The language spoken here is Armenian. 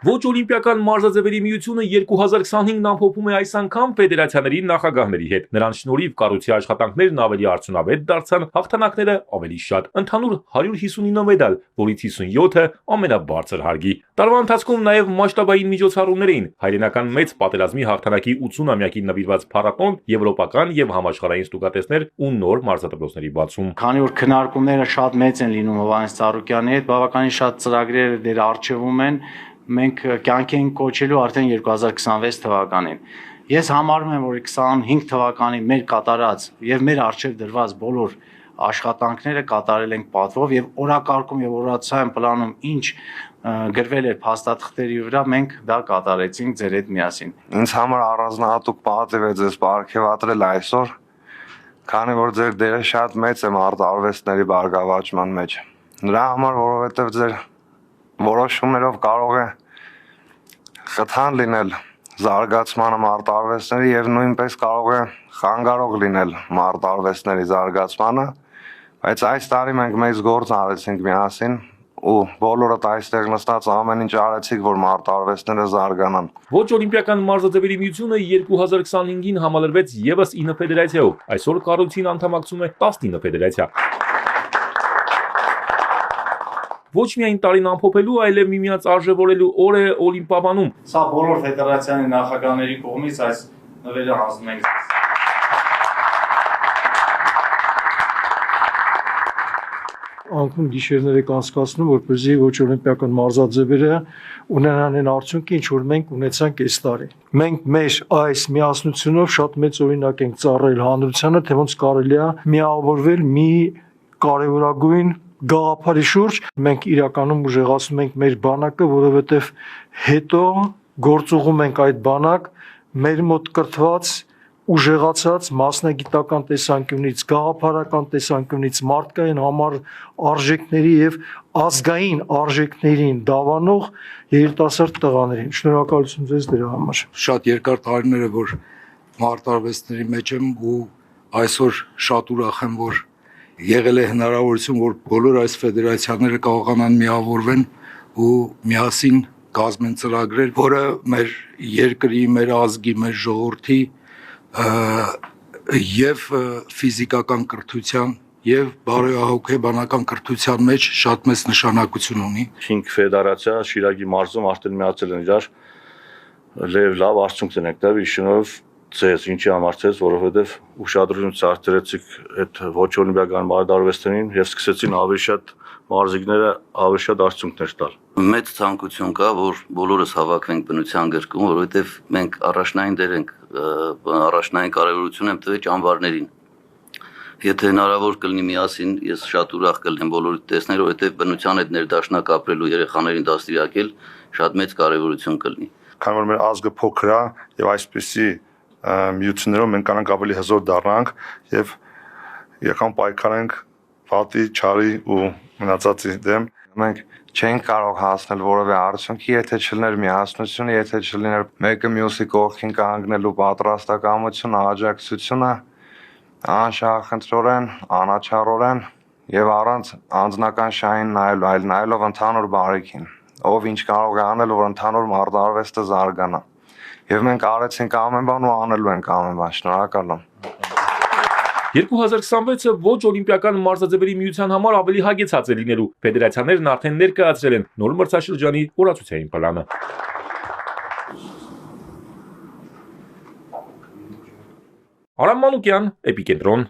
Ոչ օլիմպիական մարզաձևերի միությունը 2025-ն ամփոփում է այս անգամ ֆեդերացիաների նախագահների հետ։ Նրանց շնորհիվ կառույցի աշխատանքներն ավելի արդյունավետ դարձան, հաղթանակները ավելի շատ։ Ընդհանուր 159 մեդալ, որից 57-ը ամենաբարձր հարգի։ Տարվա ընթացքում նաև մասշտաբային միջոցառումներ էին։ Հայրենական մեծ պատերազմի հաղթանակի 80-ամյակին նվիրված փառատոն, եվրոպական եւ համաշխարհային ստուգատեսներ ու նոր մարզադպրոցների բացում։ Քանի որ քննարկումները շատ մեծ են լինում Հովհաննես Ծառուկյանի հետ, բավականին շատ ծրագրեր դեր արժևում են, մենք կյանքի ենք կոչելու արդեն 2026 թվականին։ Ես համարում եմ, որ 25 թվականին մեր կատարած եւ մեր արժեվ դրված բոլոր աշխատանքները կատարել ենք պատվով եւ օրակարգում եւ օրացիայում պլանում ինչ գրվել էր փաստաթղթերի վրա, մենք դա կատարեցինք ձեր հետ միասին։ Ինձ համար առանձնահատուկ պատիվ է ձեզ ապարգևատրել այսօր, քանի որ ձեր դերը շատ մեծ է մարտարվեստների բարգավաճման մեջ։ Նրա համար, որովհետեւ ձեր որոշումներով կարող է խթան լինել զարգացմանը մարտարվեստների եւ նույնպես կարող է խանգարող լինել մարտարվեստների զարգացմանը, բայց այս տարի մենք մեծ գործ արեցինք միասին ու բոլորդ այստեղ նստած ամեն ինչ արեցիք, որ մարտարվեստները զարգանան։ Ոչ օլիմպիական մարզաձևերի միությունը 2025-ին համալրվեց եւս 9 ֆեդերացիայով։ Այսօր կառույցին անդամակցում է 19 ֆեդերացիա։ Ոչ միայն տարին ամփոփելու, այլև միմյանց արժևորելու օր է օլիմպիադանում։ Սա բոլոր ֆեդերացիաների նախագահների կողմից այս նվերը հանձնում ենք։ Անկում գիշերներ եք անցկացնում, որպեսզի ոչ օլիմպիական մարզաձևերը ունենան այն արդյունքը, ինչ որ մենք ունեցանք այս տարի։ Մենք մեր այս միասնությունով շատ մեծ օրինակ ենք ծառայել հանրությանը, թե ոնց կարելի է միավորվել մի կարևորագույն գաղափարի շուրջ։ Մենք իրականում ուժեղացնում ենք մեր բանակը, որովհետև հետո գործուղում ենք այդ բանակ մեր մոտ կրթված, ուժեղացած մասնագիտական տեսանկյունից, գաղափարական տեսանկյունից, մարդկային համար արժեքների եւ ազգային արժեքներին դավանող երիտասարդ տղաներին։ Շնորհակալություն ձեզ դրա համար։ Շատ երկար տարիներ է, որ մարտարվեստների մեջ եմ ու այսօր շատ ուրախ եմ, որ եղել է հնարավորություն, որ բոլոր այս ֆեդերացիաները կարողանան միավորվեն ու միասին կազմեն ծրագրեր, որը մեր երկրի, մեր ազգի, մեր ժողովրդի եւ ֆիզիկական կրթության եւ բարոյահոգեբանական կրթության մեջ շատ մեծ նշանակություն ունի։ 5 ֆեդերացիա Շիրակի մարզում արդեն միացել են իրար լավ արդյունքներ են տվել շնորհիվ ձեզ, ինչի համար ձեզ, որովհետև ուշադրություն ցուցադրեցիք այդ ոչ օլիմպիական մարզարվեստներին եւ սկսեցին ավելի շատ մարզիկները ավելի շատ արդյունքներ տալ։ Մեծ ցանկություն կա, որ բոլորս հավաքվենք բնության գրկում, որովհետև մենք առաջնային դեր ենք, առաջնային կարևորություն եմ տվել ճամբարներին։ Եթե հնարավոր կլինի միասին, ես շատ ուրախ կլինեմ բոլորի տեսնել, որովհետև բնության հետ ներդաշնակ ապրելու երեխաներին դաստիարակել շատ մեծ կարևորություն կլինի։ Քանի որ մեր ազգը փոքր է եւ այսպեսի միություններով մենք կանանք ավելի հզոր դառնանք եւ եկան պայքարենք վատի, չարի ու մնացածի դեմ։ Մենք չենք կարող հասնել որևէ արդյունքի, եթե չլիներ միասնությունը, եթե չլիներ մեկը մյուսի կողքին կանգնելու պատրաստակամությունը, աջակցությունը, անշահախնդրորեն, անաչառորեն եւ առանց անձնական շահին նայելու, այլ նայելով ընդհանուր բարիքին, ով ինչ կարող է անել, որ ընդհանուր մարտարվեստը զարգանա։ Եվ մենք արեցինք ամեն բան ու անելու ենք ամեն բան։ Շնորհակալ եմ։ 2026-ը ոչ օլիմպիական մարզաձևերի միության համար ավելի հագեցած է լինելու։ Ֆեդերացիաներն արդեն ներկայացրել են նոր մրցաշրջանի օրացուցային պլանը։ Արամ Մանուկյան, Էպիկենտրոն։